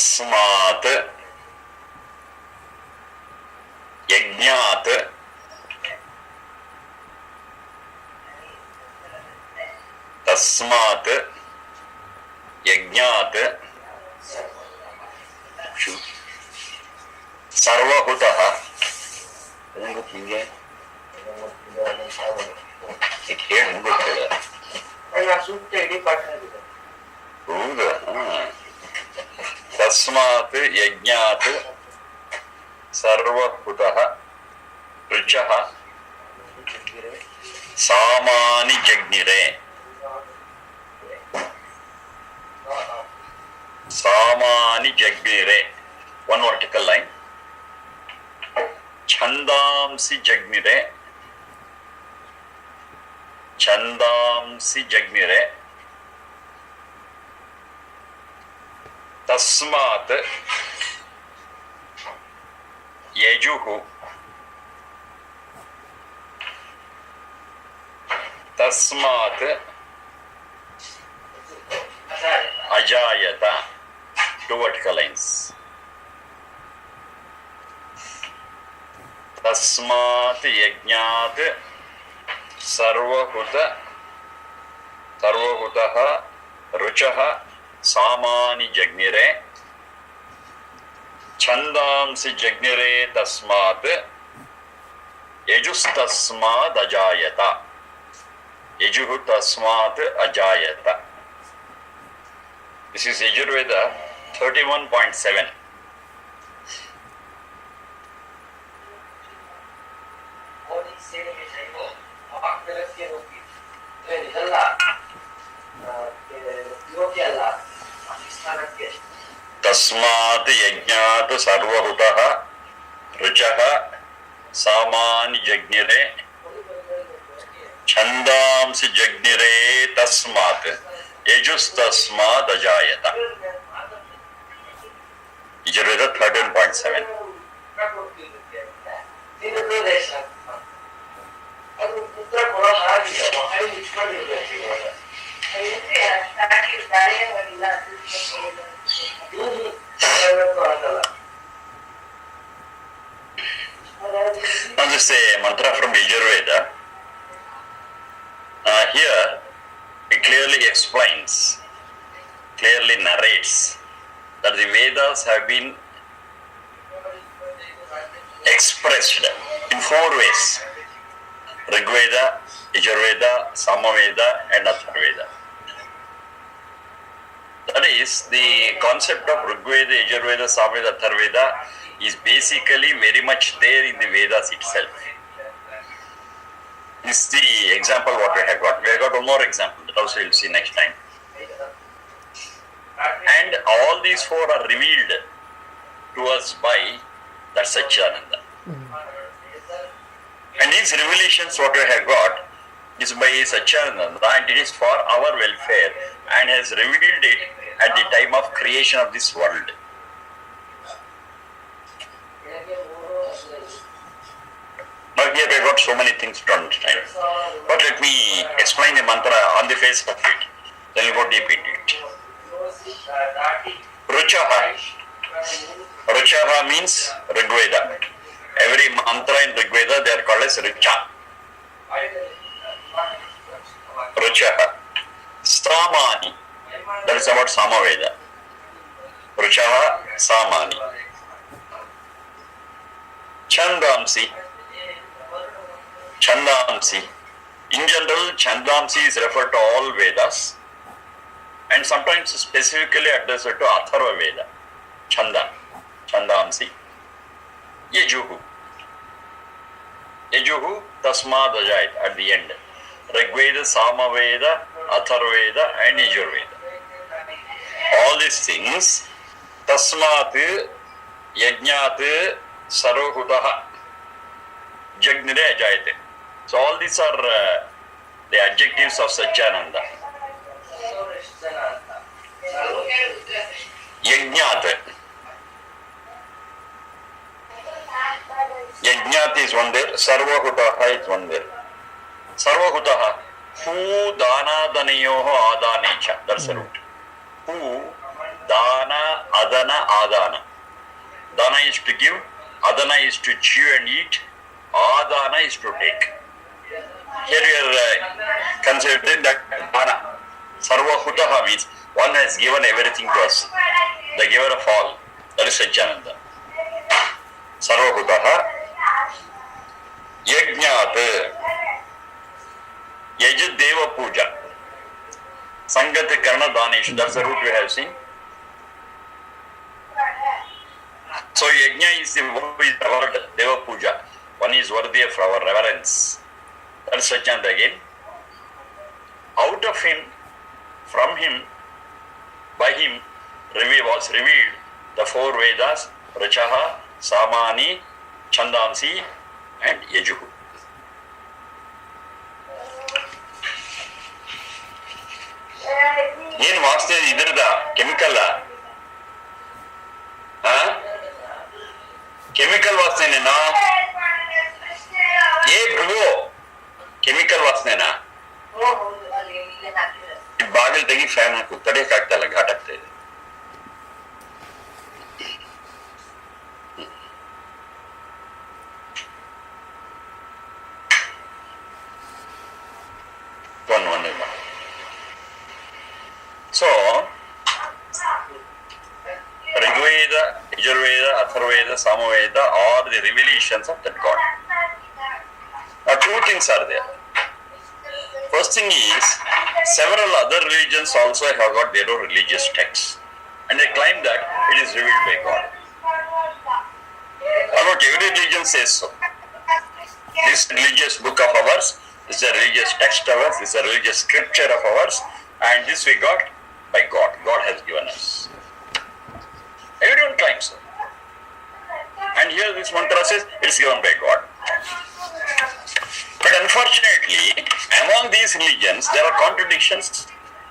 तस्मात् यज्ञात् सर्वहुतः तस्मात् यज्ञात् सर्वहुतः ऋचः सामानि जग्निरे one vertical line छंदांसि जग्निरे तस्मात् यजुः तस्मात् अजायत two vertical lines तस्मात् यज्ञात् सर्वहुतः ऋचः सामानि जग्निरे छंदांसि जग्निरे तस्मात् यजुस्तस्मात् अजायत यजुः तस्मात् अजायत. This is Yajurveda 31.7. तस्मात् यज्ञात् सर्वहुतः ऋचः सामानि जग्निरे छंदांसि जग्निरे तस्मात् यजुस्तस्मात् अजायत. Yajurveda 13.7. Now this is a mantra from Yajurveda. Here it clearly explains, clearly narrates that the Vedas have been expressed in 4 ways: Rigveda, Yajurveda, Samaveda and Atharveda. That is, the concept of Rigveda, Yajurveda, Samaveda, Atharveda is basically very much there in the Vedas itself. This is the example what we have got. We have got one more example that also we will see next time. And all these 4 are revealed to us by that Satchidananda. And these revelations what we have got is by Satchidananda, and it is for our welfare, and has revealed it at the time of creation of this world. Now here we have got so many things to understand. But let me explain the mantra on the face of it. Then we'll go deep into it. Ruchaha. Ruchaha means Rigveda. Every mantra in Rigveda they are called as Richa. Ruchaha. Samani. That is about Samaveda. Ruchaha, Samani. Chandamsi. Chandamsi. In general, Chandamsi is referred to all Vedas and sometimes specifically addressed to Atharva Veda. Chanda. Chandamsi. Yajuhu. Yajuhu Tasmad Ajayat at the end. Rigveda, Samaveda, Atharveda and Yajurveda. All these things, Tasmat Yajnat Sarvahutaha Jagnire Jayate. So all these are the adjectives of Satyananda. Yajnat. Yajnat is one there. Sarvahutaha is one there. Sarvahutaha. Who dana danayoho adanecha. That's the root. Who dana adana adana. Dana is to give. Adana is to chew and eat. Adana is to take. Here we are considering that dana. Sarvahutaha means one has given everything to us. The giver of all. That is Satyananda. Sarvahutaha Yajnat Yaj Deva Puja Sangat Karna Danesh. That's the root we have seen. So Yajna is the word Deva Puja. One is worthy of our reverence. That's Satyananda again. Out of him, from him, by him, was revealed the four Vedas, Rachaha, Samani, Chandamsi, and Yajuhu. ಏನು ವಾಸನೆ ಇದ್ರದ chemical chemical ವಾಸನೆನಾ bro chemical ವಾಸನೆನಾ ಬಾಗಿಲು ತೆಗಿ fan ಹಾಕು ತಡೆಯಕ್ಕಾಗ್ತಾ ಇಲ್ಲ ಘಾಟ್ ಆಗ್ತಾ ಇದೆ So, Rigveda, Yajurveda, Atharveda, Samaveda are the revelations of that God. Now, two things are there. First thing is, several other religions also have got their own religious texts. And they claim that it is revealed by God. Almost every religion says so. This religious book of ours is a religious text of ours, is a religious scripture of ours, and this we got by God. God has given us. Everyone claims so. And here this mantra says it is given by God. But unfortunately, among these religions, there are contradictions.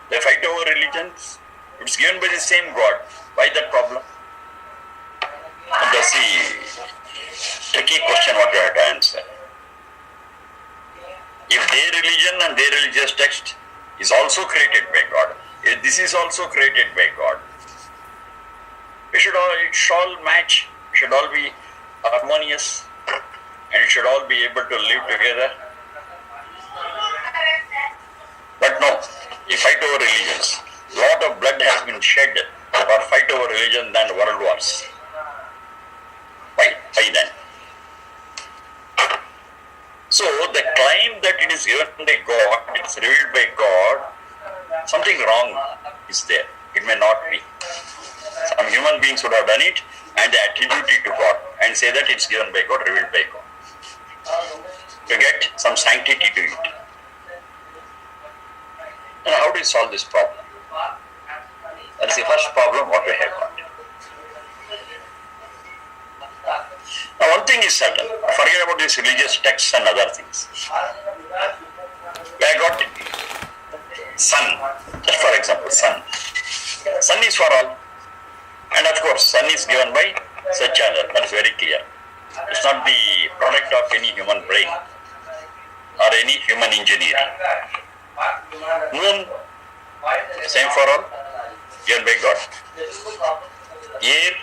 They fight over religions. It's given by the same God. Why that problem? That's the tricky question what you have to answer. If their religion and their religious text is also created by God, if this is also created by God, it should all match. It should all be harmonious, and it should all be able to live together. But no, we fight over religions. Lot of blood has been shed for fight over religion than world wars. Why then? So the claim that it is given by God, it is revealed by God, something wrong is there. It may not be. Some human beings would have done it and they attribute it to God and say that it's given by God, revealed by God. To get some sanctity to it. And how do you solve this problem? That's the first problem what we have got. Now one thing is certain, forget about these religious texts and other things. We have got sun, just for example, sun. Sun is for all. And of course, sun is given by Satyananda, that is very clear. It's not the product of any human brain or any human engineering. Moon, same for all, given by God. Air,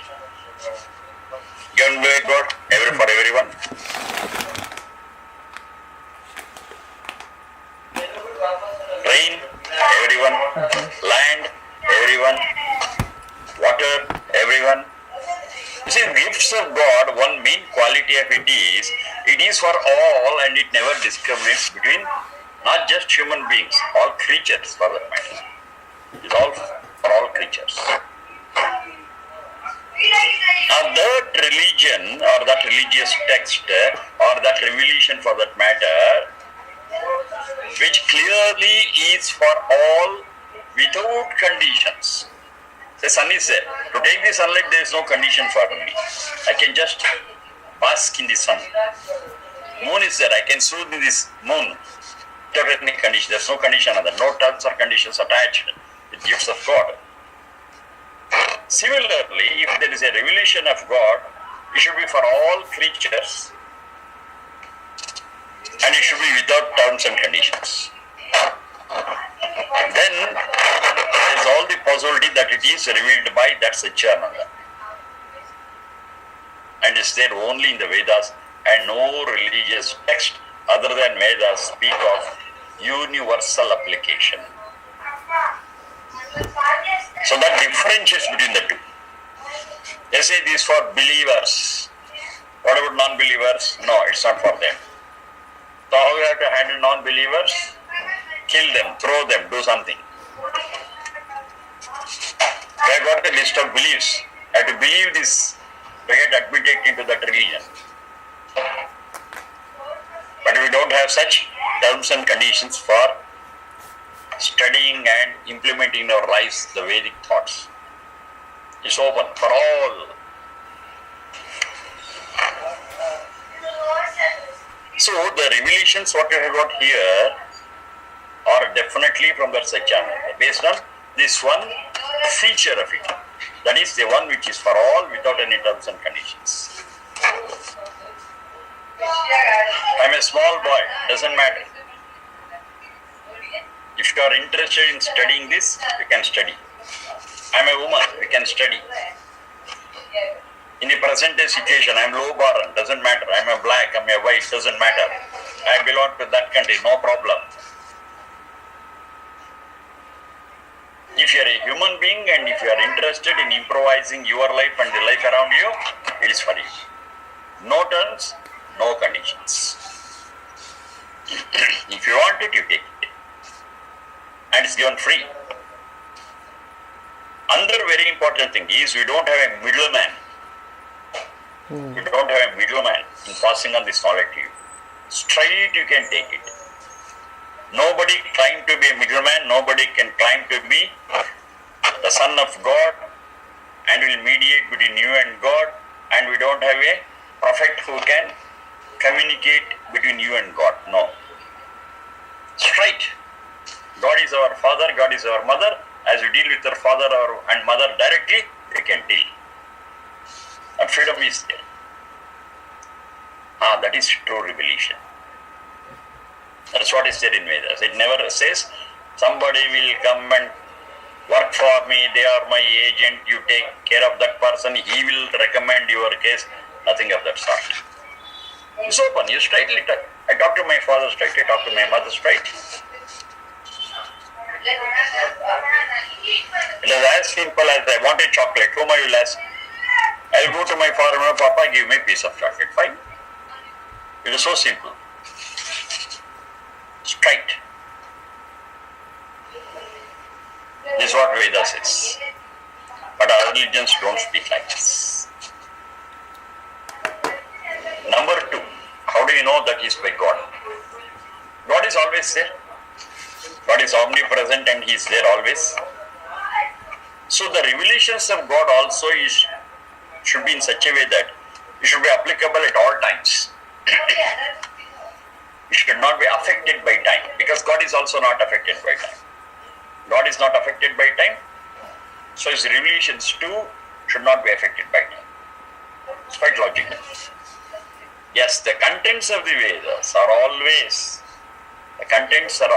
given by God, for everyone. Rain, everyone. Land, everyone. Water, everyone. You see, gifts of God, one main quality of it is for all and it never discriminates between not just human beings, all creatures for that matter. It is all for all creatures. Now that religion or that religious text or that revelation for that matter, which clearly is for all without conditions. The sun is To take the sunlight, there is no condition for me. I can just bask in the sun. Moon is there. I can soothe in this moon without any condition. There is no condition on that. No terms or conditions attached with gifts of God. Similarly, if there is a revelation of God, it should be for all creatures and it should be without terms and conditions. Then there is all the possibility that it is revealed by that Satchidananda. And is there only in the Vedas, and no religious text other than Vedas speak of universal application. So that differentiates between the two. They say this for believers. What about non-believers? No, it's not for them. So how you have to handle non-believers? Kill them, throw them, do something. They have got a list of beliefs. You have to believe this to get admitted into that religion. But we don't have such terms and conditions for studying and implementing in our lives the Vedic thoughts. It's open for all. So the revelations what you have got here are definitely from the Satchidananda, based on this one feature of it. That is the one which is for all without any terms and conditions. I'm a small boy, doesn't matter. If you are interested in studying this, you can study. I'm a woman, we can study. In the present day situation, I'm low born, doesn't matter. I'm a black, I'm a white, doesn't matter. I belong to that country, no problem. If you are a human being and if you are interested in improvising your life and the life around you, it is for you. No terms, no conditions. If you want it, you take it. And it's given free. Another very important thing is we don't have a middleman. We don't have a middleman in passing on this knowledge to you. Straight you can take it. Nobody claim to be a middleman, nobody can claim to be the Son of God and will mediate between you and God, and we don't have a prophet who can communicate between you and God. No. Straight. God is our father, God is our mother. As you deal with your father and mother directly, you can deal. And freedom is there. That is true revelation. That's what is there in Vedas. It never says somebody will come and work for me, they are my agent, you take care of that person, he will recommend your case. Nothing of that sort. It's open, you straightly talk. I talk to my father straight, I talk to my mother straight. It is as simple as I want a chocolate, whom I will ask? I'll go to my father and Papa, give me a piece of chocolate. Fine. It is so simple. Straight. This is what Vedas says. But our religions don't speak like this. Number 2, how do you know that He is by God? God is always there. God is omnipresent and He is there always. So the revelations of God also should be in such a way that it should be applicable at all times. It should not be affected by time, because God is also not affected by time. God is not affected by time, so His revelations too should not be affected by time. It's quite logical. Yes, the contents of the Vedas are always, contents of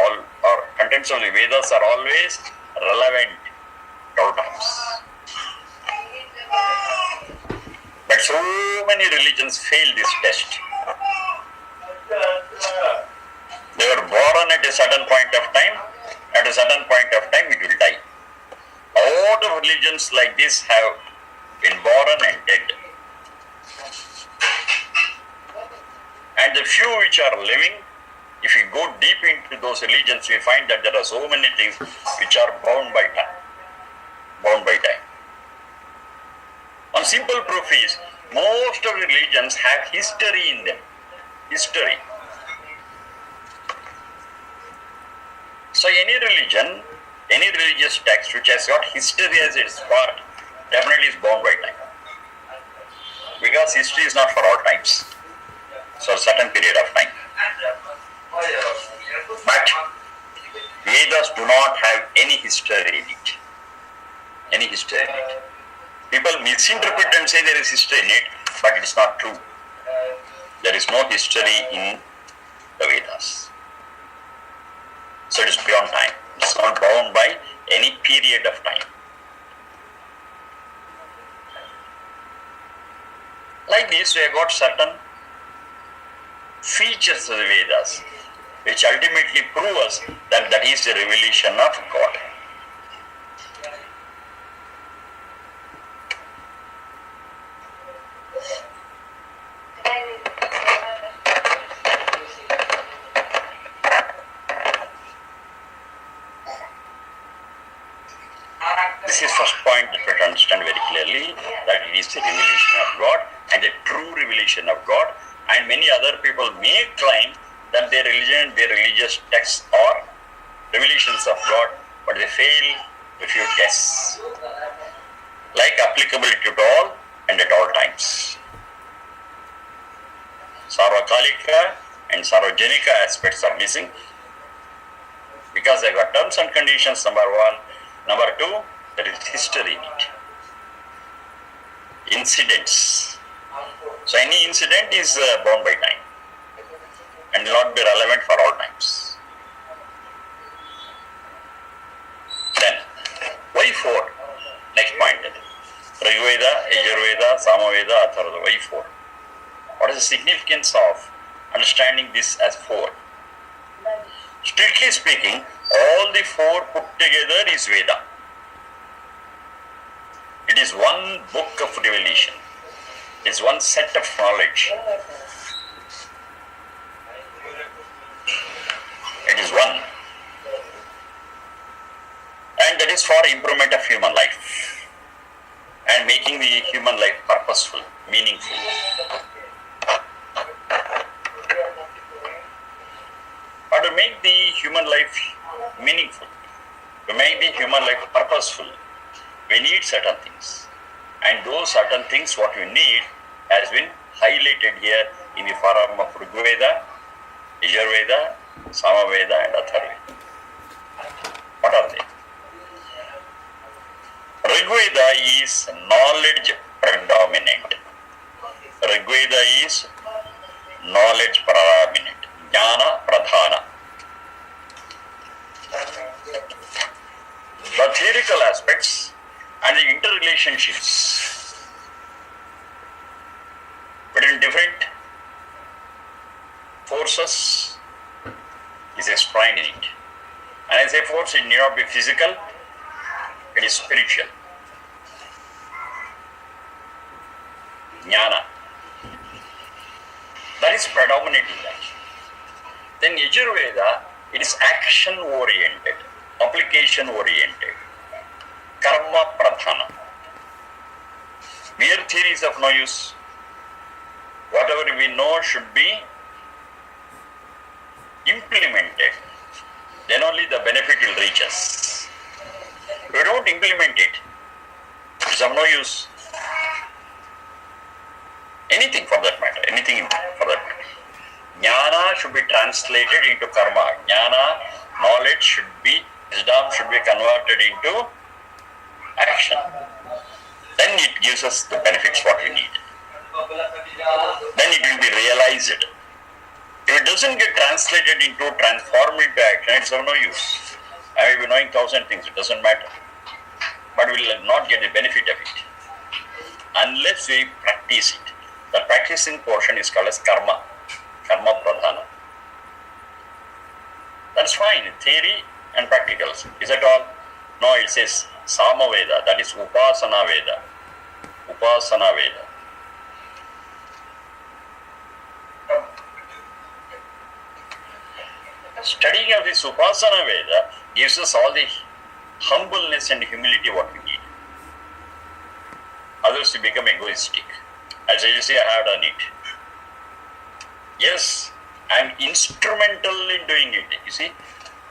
the Vedas are always relevant at all times. But so many religions fail this test. They were born at a certain point of time, at a certain point of time it will die. A lot of religions like this have been born and dead. And the few which are living, if we go deep into those religions, we find that there are so many things which are bound by time. Bound by time. One simple proof is, most of the religions have history in them. History. So any religion, any religious text which has got history as its part, definitely is bound by time. Because history is not for all times. So a certain period of time. But Vedas do not have any history in it. Any history in it. People misinterpret and say there is history in it, but it is not true. There is no history in the Vedas. So it is beyond time. It is not bound by any period of time. Like this, we have got certain features of the Vedas, which ultimately prove us that that is the revelation of God. This is first point that we have to understand very clearly, that it is the revelation of God and the true revelation of God. And many other people may claim that their religion, their religious texts are revelations of God, but they fail a few tests, like applicability to all and at all times. Sarvakalika and Sarvajanika aspects are missing because they got terms and conditions, number one. Number two, there is history in it. Incidents. So any incident is bound by time and will not be relevant for all times. Then, why four? Next point. Rigveda, Yajurveda, Samaveda, Atharvaveda. Why four? What is the significance of understanding this as four? Strictly speaking, all the four put together is Veda. It is one book of revelation. It is one set of knowledge. It is one. And that is for improvement of human life and making the human life purposeful, meaningful. Or to make the human life meaningful, to make the human life purposeful, we need certain things. And those certain things, what we need, has been highlighted here in the form of Rigveda, Yajurveda, Samaveda and Atharvaveda. What are they? Rigveda is knowledge predominant. Rigveda is knowledge predominant. Jnana pradhana. The theoretical aspects and the interrelationships between different forces is explained in it. And I say force, it need not be physical, it is spiritual. Jnana. That is predominant in that. Then Yajurveda, it is action oriented, application oriented. Karma pradhana. Mere theory is of no use. Whatever we know should be implemented. Then only the benefit will reach us. If we don't implement it, it's of no use. Anything for that matter, anything for that matter. Jnana should be translated into karma. Jnana, knowledge should be, wisdom should be converted into action. Then it gives us the benefits what we need. Then it will be realized. If it doesn't get translated into, transformed into action, it's of no use. I may be knowing 1,000 things, it doesn't matter. But we will not get the benefit of it unless we practice it. The practicing portion is called as karma. Karma pradhana. That's fine, theory and practicals. Is that all? No, it says Samaveda, that is Upasana Veda. Upasana Veda. Studying of this Upasana Veda gives us all the humbleness and humility what we need. Others to become egoistic. As I say, I have done it. Yes, I am instrumental in doing it. You see,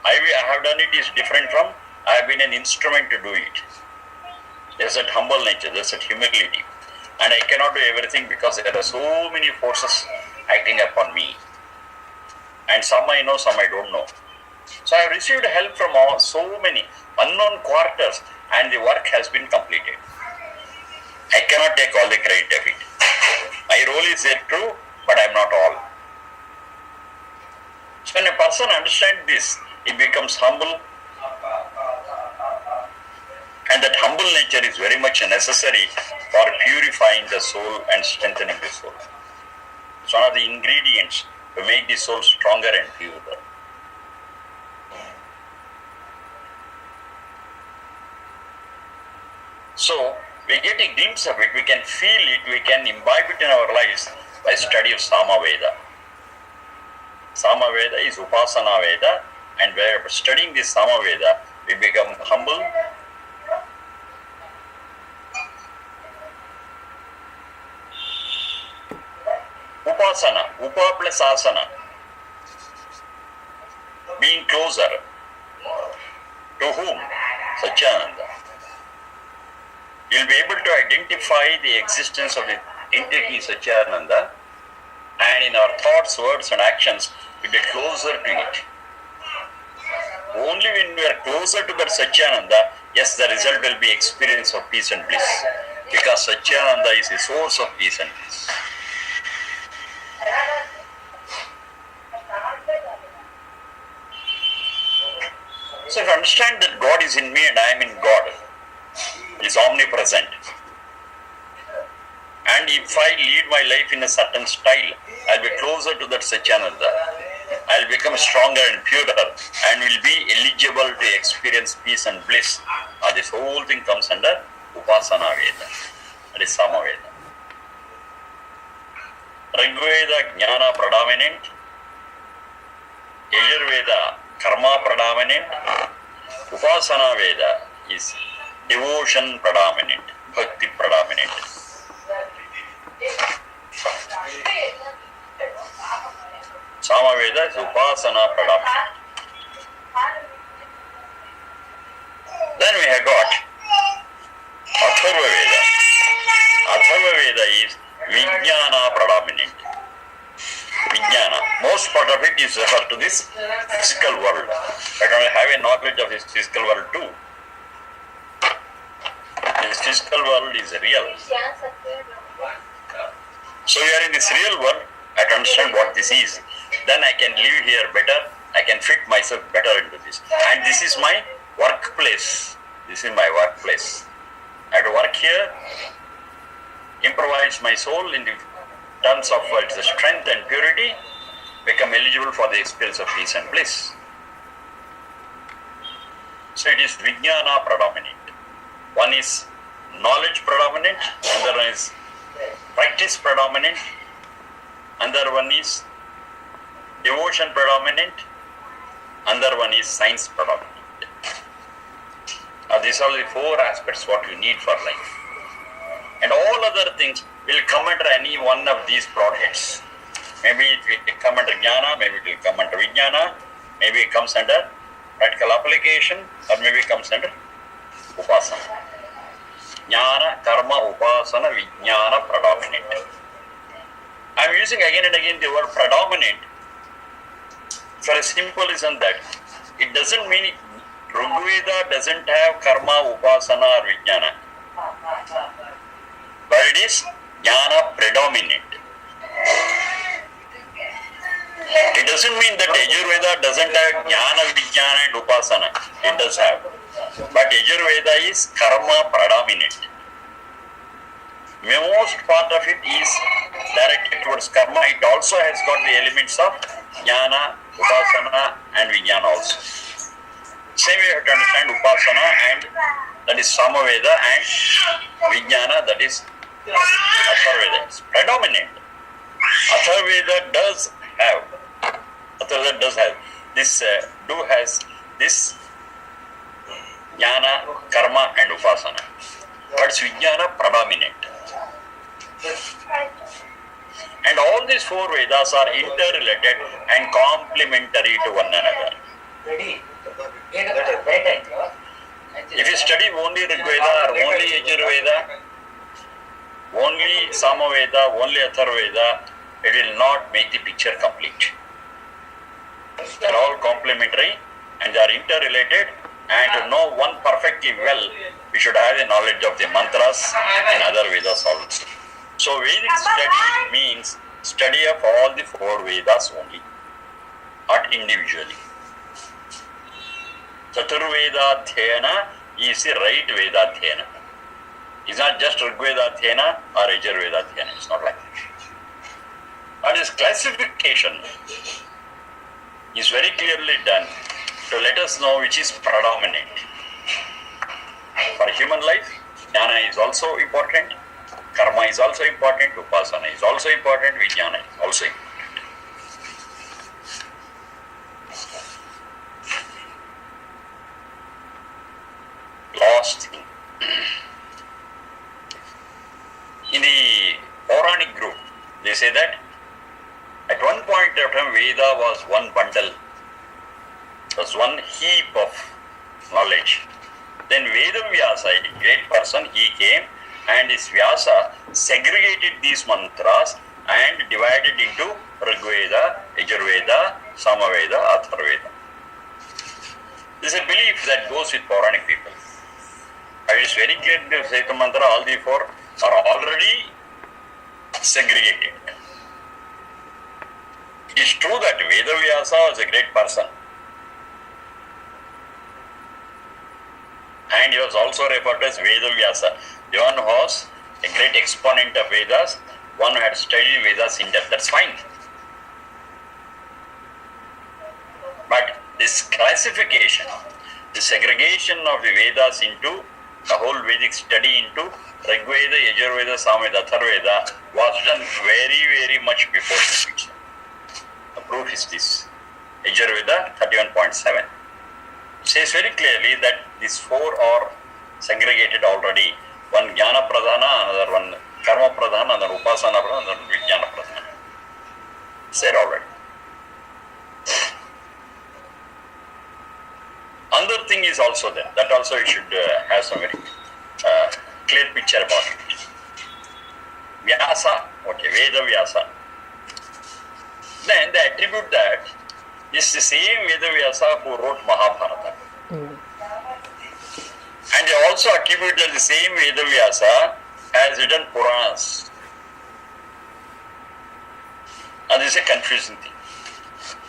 I have done it is different from I have been an instrument to do it. There's that humble nature, there's that humility. And I cannot do everything because there are so many forces acting upon me. And some I know, some I don't know. So I have received help from so many unknown quarters, and the work has been completed. I cannot take all the credit of it. My role is there true, but I am not all. So when a person understands this, he becomes humble, and that humble nature is very much necessary for purifying the soul and strengthening the soul. It's one of the ingredients to make the soul stronger and purer. So, we get a glimpse of it, we can feel it, we can imbibe it in our lives by study of Sama Veda. Sama Veda is Upasana Veda, and by studying this Sama Veda, we become humble, Upasana, Upa plus Asana, being closer. To whom? Satchidananda. You'll be able to identify the existence of the entity Satchidananda, and in our thoughts, words and actions, we get closer to it. Only when we are closer to that Satchidananda, yes, the result will be experience of peace and bliss, because Satchidananda is the source of peace and bliss. So if you understand that God is in me and I am in God, He is omnipresent. And if I lead my life in a certain style, I'll be closer to that Satchidananda. I'll become stronger and purer and will be eligible to experience peace and bliss. This whole thing comes under Upasana Veda. That is Sama Veda. Rigveda Jnana predominant, Yajurveda Karma predominant, Upasana Veda is devotion predominant, Bhakti predominant. Sama Veda is Upasana predominant. Then we have got Atharva Veda. Atharva Veda is Vijnana predominant. Vijnana. Most part of it is referred to this physical world. But I have a knowledge of this physical world too. This physical world is real. So we are in this real world. I can understand what this is. Then I can live here better. I can fit myself better into this. And this is my workplace. This is my workplace. I have to work here, improvise my soul in the terms of its strength and purity, become eligible for the experience of peace and bliss. So it is Vijnana predominant. One is knowledge predominant, another one is practice predominant, another one is devotion predominant, another one is science predominant. These are the four aspects what you need for life. And all other things will come under any one of these broadheads. Maybe it will come under Jnana, maybe it will come under Vijnana, maybe it comes under practical application, or maybe it comes under Upasana. Jnana, Karma, Upasana, Vijnana predominant. I am using again and again the word predominant for a simple reason that it doesn't mean Rigveda doesn't have Karma, Upasana or Vijnana. But it is Jnana predominant. It doesn't mean that Yajurveda doesn't have Jnana, Vijnana and Upasana. It does have. But Yajurveda is Karma predominant. Most part of it is directed towards Karma. It also has got the elements of Jnana, Upasana and Vijnana also. Same way you have to understand Upasana, and that is Samaveda, and Vijnana, that is Atharvaveda. It's predominant. Atharvaveda does have this, has this Jnana, Karma and Upasana. But it's Vijnana predominant. And all these four Vedas are interrelated and complementary to one another. If you study only Rig Veda or only Yajurveda, only Samaveda, only Atharvaveda, it will not make the picture complete. They are all complementary and they are interrelated, and to know one perfectly well, we should have the knowledge of the mantras and other Vedas also. So Vedic study means study of all the 4 Vedas only, not individually. Chaturveda Dhyana is the right Veda Dhyana. It's not just Rig Veda Dhyana or Yajurveda Dhyana. It's not like that. But this classification is very clearly done to let us know which is predominant. For human life, Jnana is also important, Karma is also important, Upasana is also important, Vijnana is also important. Last thing. In the Puranic group, they say that at one point of time Veda was one bundle, it was one heap of knowledge. Then Veda Vyasa, a great person, he came and his Vyasa segregated these mantras and divided into Rig Veda, Yajurveda, Samaveda, Atharvaveda. This is a belief that goes with Puranic people. It is very clear in the Saita Mantra, all the 4 are already segregated. It is true that Veda Vyasa was a great person. And he was also referred to as Veda Vyasa. The one who was a great exponent of Vedas, one who had studied Vedas in depth. That's fine. But this classification, the segregation of the Vedas into the whole Vedic study into Rig Veda, Yajurveda, Samaveda, Atharvaveda was done very, very much before Krishna. The proof is this. Yajurveda 31.7 says very clearly that these 4 are segregated already. One Jnana Pradhana, another one Karma Pradhana, another Upasana Pradhana, another Vijnana Pradhana. Said already. Another thing is also there. That also you should have some very clear picture about it. Vyasa, okay, Veda Vyasa. Then they attribute that it's the same Veda Vyasa who wrote Mahabharata. And they also attribute that the same Veda Vyasa has written Puranas. And this is a confusing thing.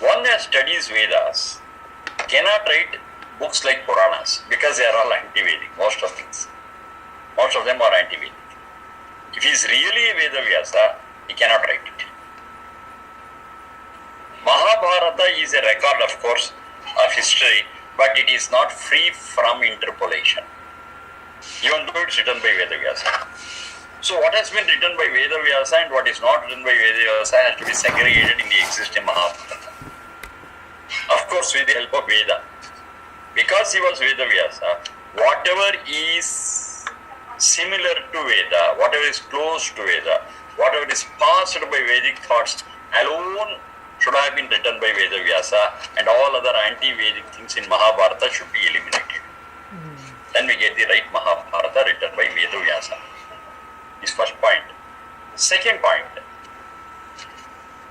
One that studies Vedas cannot write books like Puranas because they are all anti-Vedic, most of things. Most of them are anti-Vedic. If he is really a Veda Vyasa, he cannot write it. Mahabharata is a record, of course, of history, but it is not free from interpolation, even though it's written by Veda Vyasa. So what has been written by Veda Vyasa and what is not written by Veda Vyasa has to be segregated in the existing Mahabharata. Of course, with the help of Veda. Because he was Veda Vyasa, whatever is similar to Veda, whatever is close to Veda, whatever is passed by Vedic thoughts alone should have been written by Veda Vyasa, and all other anti-Vedic things in Mahabharata should be eliminated. Then we get the right Mahabharata written by Veda Vyasa. This first point. Second point,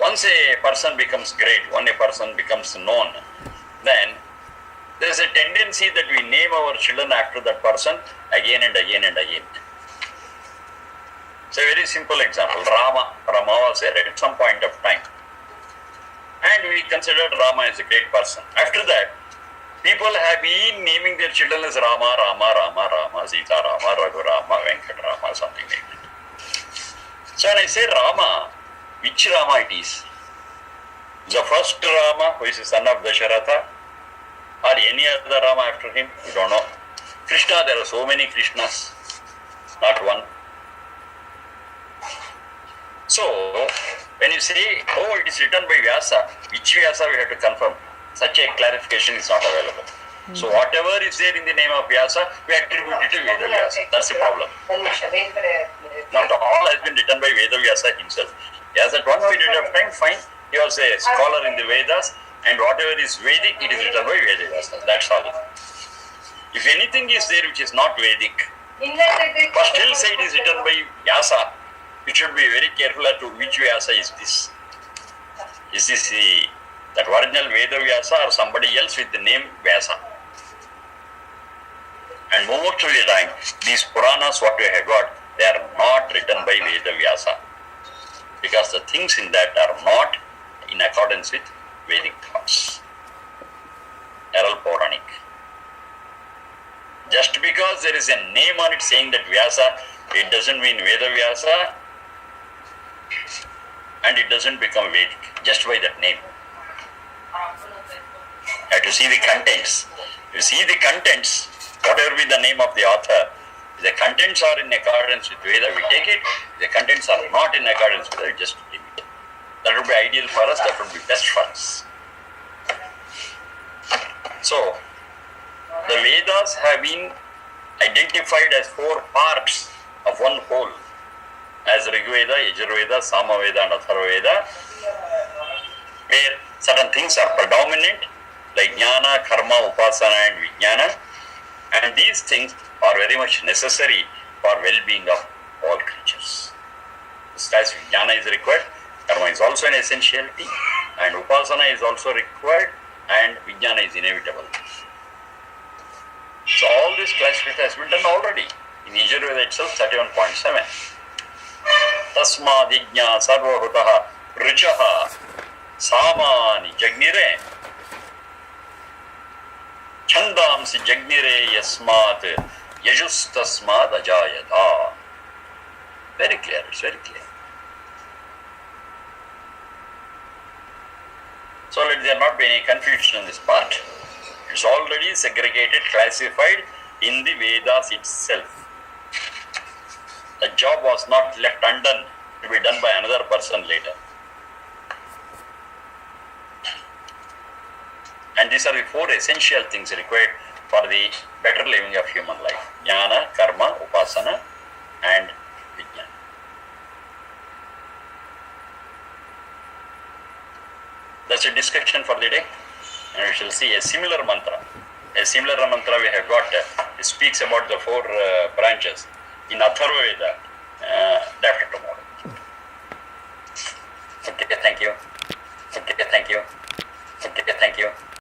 once a person becomes great, when a person becomes known, then there is a tendency that we name our children after that person again and again and again. It's a very simple example. Rama was there at some point of time. And we considered Rama as a great person. After that, people have been naming their children as Rama, Sita Rama, Raghu Rama, Venkat Rama, something like that. So when I say Rama, which Rama it is? The first Rama, who is the son of Dasharatha, or any other Rama after him? We don't know. Krishna, there are so many Krishnas, not one. So, when you say, oh, it is written by Vyasa, which Vyasa we have to confirm? Such a clarification is not available. So, whatever is there in the name of Vyasa, we attribute it to Veda Vyasa. That's the problem. Not all has been written by Veda Vyasa himself. Yes, at one period of time, fine, he was a scholar in the Vedas, and whatever is Vedic, it is written by Veda Vyasa. That's all. If anything is there which is not Vedic, first hillside is written by Vyasa. You should be very careful as to which Vyasa is this. Is this that original Veda Vyasa or somebody else with the name Vyasa? And most of the time, these Puranas, what we have got, they are not written by Veda Vyasa. Because the things in that are not in accordance with Vedic thoughts. They are all Puranic. Just because there is a name on it saying that Vyasa, it doesn't mean Veda Vyasa, and it doesn't become Vedic just by that name. You have to see the contents. You see the contents, whatever be the name of the author, if the contents are in accordance with Veda, we take it. If the contents are not in accordance with Veda, we just leave it. That would be ideal for us, that would be best for us. So, the Vedas have been identified as 4 parts of one whole, as Rigveda, Yajurveda, Samaveda and Atharvaveda, where certain things are predominant, like Jnana, Karma, Upasana and Vijnana, and these things are very much necessary for well-being of all creatures. Just as Vijnana is required, Karma is also an essentiality, and Upasana is also required, and Vijnana is inevitable. So all this classification has been done already in Yajurveda itself, 31.7. Tasmad yajna sarvahutaha richaha samani jagnire chandamsi jagnire yasmat yajus tasmad ajayata. Very clear, it's very clear. So let there not be any confusion in this part. It's already segregated, classified in the Vedas itself. The job was not left undone to be done by another person later. And these are the 4 essential things required for the better living of human life. Jnana, Karma, Upasana and Vijnana. That's a discussion for the day. And we shall see a similar mantra. A similar mantra we have got. It speaks about the 4 branches in Atharvaveda day after tomorrow. Okay, thank you. Okay, thank you. Okay, thank you.